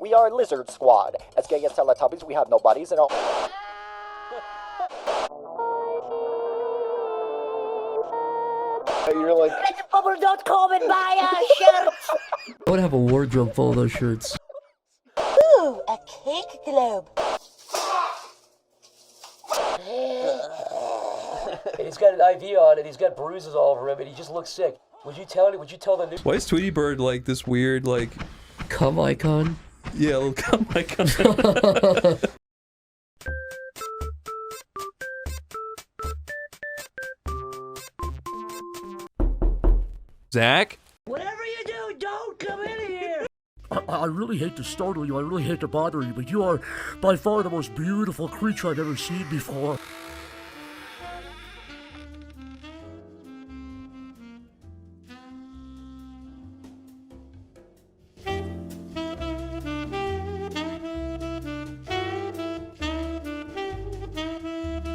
We are Lizard Squad. As gay as Teletubbies, we have no buddies and all. You're like, Let the bubble.com and buy our shirts! I would have a wardrobe full of those shirts. Ooh, a cake globe. And he's got an IV on and he's got bruises all over him and he just looks sick. Would you tell the news? Why is Tweety Bird like this weird, like... Cum icon? Yeah, little cum icon. Zach? Whatever you do, don't come in here! I really hate to startle you, I really hate to bother you, but you are by far the most beautiful creature I've ever seen before.